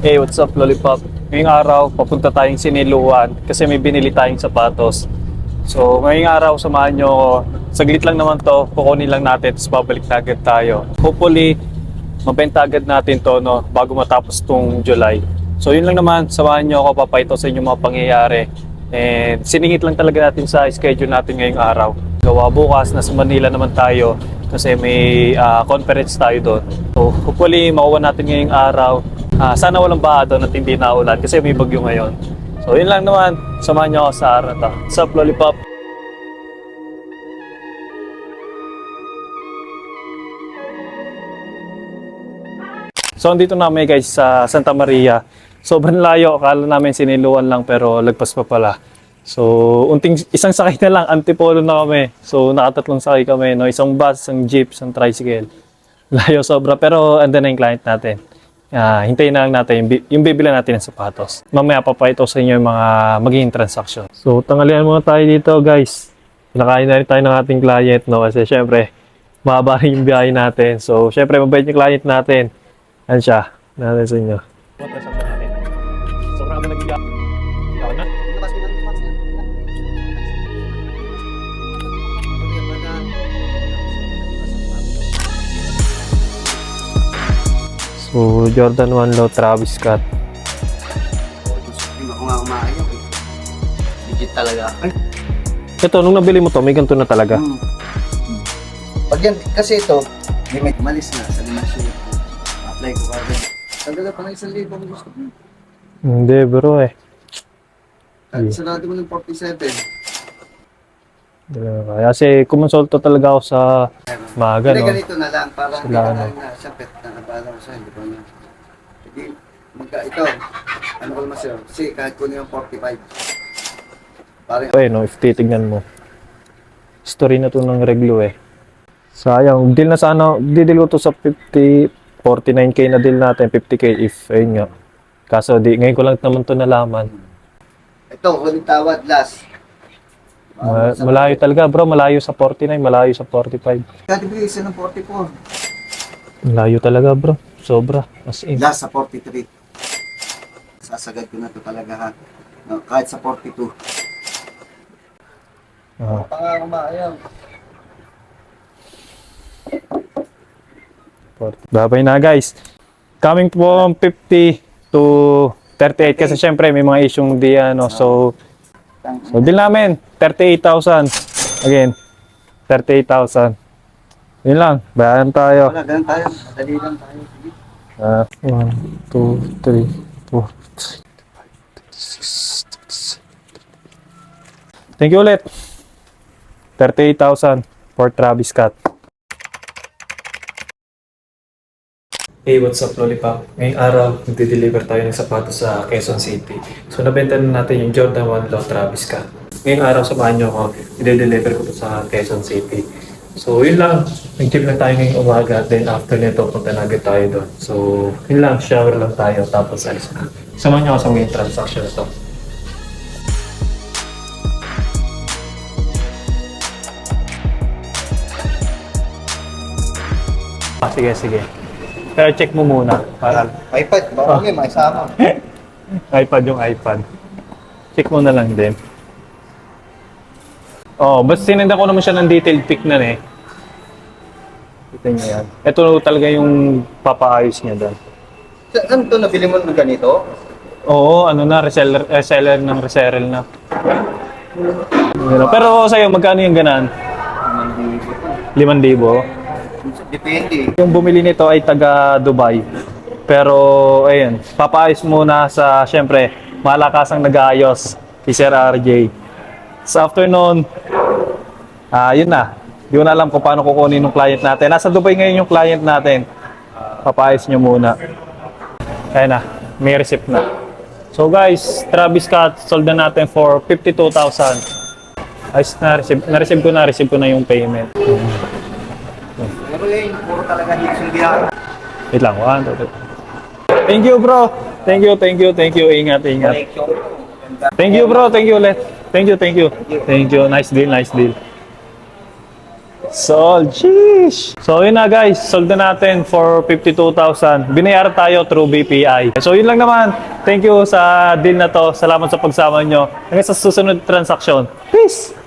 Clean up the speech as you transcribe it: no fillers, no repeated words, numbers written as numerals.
Hey, what's up, Lollipop? Ngayong araw, papunta tayong Siniluan kasi may binili tayong sapatos. So, ngayong araw, samahan nyo ako. Saglit lang naman to, kukunin lang natin, tapos babalik na agad tayo. Hopefully, mabenta agad natin to, no, bago matapos tong July. So, yun lang naman, samahan nyo ako, papayto sa inyo mga pangyayari. And siningit lang talaga natin sa schedule natin ngayong araw. Gawa bukas, nasa Manila naman tayo kasi may conference tayo doon. So, hopefully, makuha natin ngayong araw. Sana walang baha doon at hindi na ulan kasi may bagyo ngayon. So yun lang naman, samahan niyo ako sa araw na to. What's up, Lollipop? So andito na kami guys sa Santa Maria. Sobrang layo, akala namin Siniluan lang pero lagpas pa pala. So isang sakay na lang, Antipolo na kami. So nakatatlong sakay kami, no? Isang bus, isang jeep, isang tricycle. Layo sobra pero andun na yung client natin. Hintayin na lang natin yung bibili natin ng sapatos. Mamaya papayto sa inyo yung mga magiging transaction. So, tanghalian muna tayo dito, guys. Pinakain na rin tayo ng ating client, no? Kasi syempre, mahaba rin yung biyahe natin. So, syempre, mabait yung client natin. Ano siya? Natin sa inyo. Transaction natin. Sobrang agad nag-iyak. Ikaw na? So, Jordan 1 Low, Travis Scott. Hindi ako nga umaayaw eh. Legit talaga. Ay. Ito, nung nabili mo to, may ganito na talaga. Pag yan, kasi ito, limit malis na sa limasyon. Apply ko agad. Talaga pa ng 1,000 kung gusto mo. Hindi, bro eh. Kahit sarado mo ng 47. Kasi kumonsulto talaga ako sa maga, Hindi, no? ganito na lang. Para hindi Sila, ka ano? na siya pet na nabala ko sa'yo. Hindi ko na. Hindi, ito, ano ko naman sa'yo? Kasi kahit kunin yung 45. Parang, Eh, no, if titignan mo. Story na to ng reglo eh. Sayang, deal na sana, didil ko to sa 49k na deal natin, 50k if, ayun nga. Kaso ngayon ko lang naman to nalaman. ito, huling tawad, last. Malayo talaga bro, malayo sa 49, malayo sa 45. Kaya bigay isa ng 44. Malayo talaga bro, sobra. As in. Last sa 43. Sasagad ko na to talaga ha. No, kahit sa 42. Ah. Pangangamayaw. Babay na guys. Coming from 50 to 38 kasi syempre may mga isyong di ano. So deal namin 38,000. Again, 38,000. Yun lang, bayaran tayo. Wala, ganun tayo. Madali lang tayo. Sige. 1, 2, 3, 4, 5, 6, 7. Thank you ulit. 38,000 for Travis Scott. Hey, what's up, Lollipop? Ngayong araw, magde-deliver tayo ng sapatos sa Quezon City. So, nabenta na natin yung Jordan 1 Low Travis Scott. Ngayong araw, samahan nyo ako. I-deliver ko to sa Quezon City. So, yun lang. Nag-gym lang tayo ngayong umaga. Then, after nito, punta na agad tayo doon. So, yun lang. Shower lang tayo. Tapos, alis na. Samahan nyo ako sa mga transaction na to. Sige, sige. Pero check mo muna. Para iPad, baka may maisama. iPad yung iPad. Check mo na lang din. Oh, basta sinenda ko naman siya ng detailed pic na eh. Kita niyo yan. Ito talaga yung papaayos niya doon. Saan ito nabili mo ng ganito? Oo, ano na, reseller ng reseller na. Pero sa'yo, magkano yung ganan? 5,000? Depende. Yung bumili nito ay taga Dubai. Pero, ayun, papaayos muna sa, syempre, malakasang nag-aayos si Sir RJ. Sa afternoon, yun na. Di ko na alam kung paano kukunin ng client natin. Nasa Dubai ngayon yung client natin. Papaayos nyo muna. Ayun na, may receipt na. So guys, Travis Scott, sold na natin for 52,000. Ayos na-receive ko na yung payment. Pero yun, puro talaga hits yung biyahe. Wait lang, 1, 2, 3. Thank you bro. Thank you. Ingat. Thank you bro, thank you ulit. Thank you. Nice deal. Sold. Sheesh. So yun na guys, sold na natin for 52,000. Binayaran tayo through BPI. So yun lang naman. Thank you sa deal na to. Salamat sa pagsama nyo. Hanggang sa susunod transaksyon. Peace!